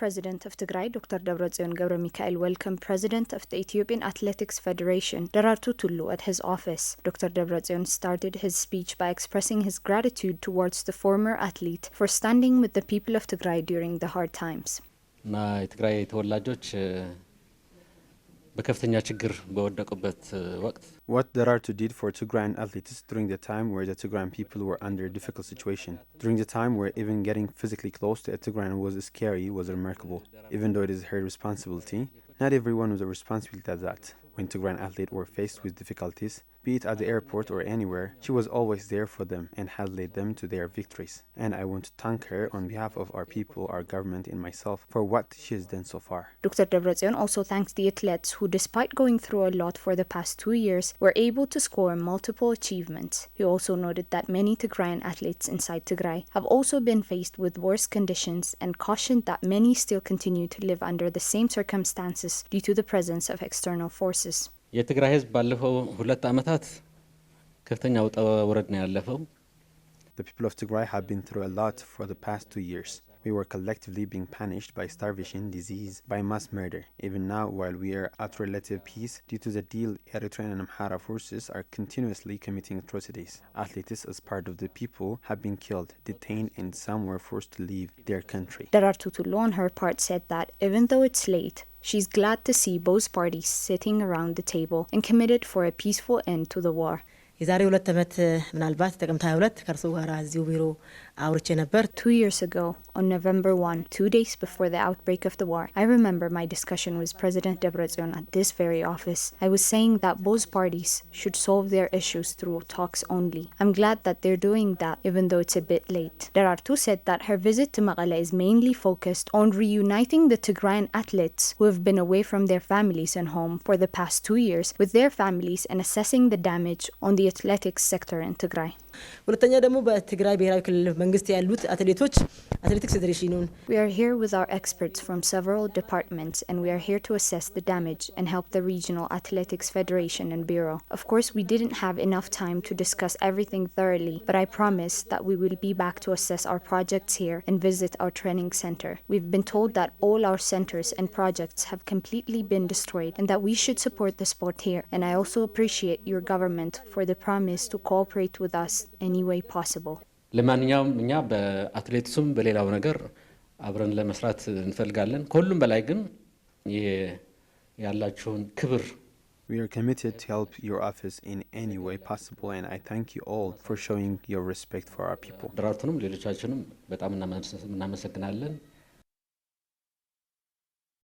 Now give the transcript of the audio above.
President of Tigrai, Dr. Debretsion welcomed President of the Ethiopian Athletics Federation, Derartu Tulut, at his office. Dr. Debretsion started his speech by expressing his gratitude towards the former athlete for standing with the people of Tigray during the hard times. What Derartu did for Tigrayan athletes during the time where the Tigrayan people were under a difficult situation, during the time where even getting physically close to a Tigrayan was scary, was remarkable. Even though it is her responsibility, not everyone was a responsibility at that. When Tigrayan athletes were faced with difficulties, be it at the airport or anywhere, she was always there for them and had led them to their victories. And I want to thank her on behalf of our people, our government, and myself for what she has done so far. Dr. Debretsion also thanks the athletes who, despite going through a lot for the past 2 years, were able to score multiple achievements. He also noted that many Tigrayan athletes inside Tigray have also been faced with worse conditions and cautioned that many still continue to live under the same circumstances due to the presence of external forces. የትግራይ ህዝብ ባለፈው 2 ዓመታት ከፍተኛ ውጣ ውረድ ነው ያለፈው። The people of Tigray have been through a lot for the past 2 years. We were collectively being punished by starvation, disease, by mass murder. Even now, while we are at relative peace, due to the deal, Eritrean and Amhara forces are continuously committing atrocities. Athletes, as part of the people, have been killed, detained, and some were forced to leave their country. Derartu Tulut, on her part, said that even though it's late, she's glad to see both parties sitting around the table and committed for a peaceful end to the war. የዛሬ 2 ዓመት ምናልባት ጥቅምት 22 ከርሱ ጋር እዚሁ ቢሮ አውርቼ ነበር 2 years ago on November 1, 2 days before the outbreak of the war. I remember my discussion with President Debretsion at this very office. I was saying that both parties should solve their issues through talks only. I'm glad that they're doing that even though it's a bit late. Derartu said that her visit to Mekelle is mainly focused on reuniting the Tigrayan athletes who have been away from their families and home for the past 2 years with their families and assessing the damage on the athletics sector in Tigray. ሁለተኛ ደግሞ በትግራይ ብሔራዊ ክልል መንግስት ያሉት አትሌቶች አትሌቲክስ ፌዴሬሽኑን We are here with our experts from several departments and we are here to assess the damage and help the regional athletics federation and bureau. Of course, we didn't have enough time to discuss everything thoroughly, but I promise that we will be back to assess our projects here and visit our training center. We've been told that all our centers and projects have completely been destroyed and that we should support the sport here. And I also appreciate your government for the promise to cooperate with us any way possible. ለማንኛውም እኛ በአትሌቲክሱም በሌላው ነገር አብረን ለመስራት እንፈልጋለን። ከሁሉም በላይ ግን ያላችሁን ክብር We are committed to help your office in any way possible, and I thank you all for showing your respect for our people. ደራርቱንም ሌሎቻችንም በጣም እናመሰግናለን።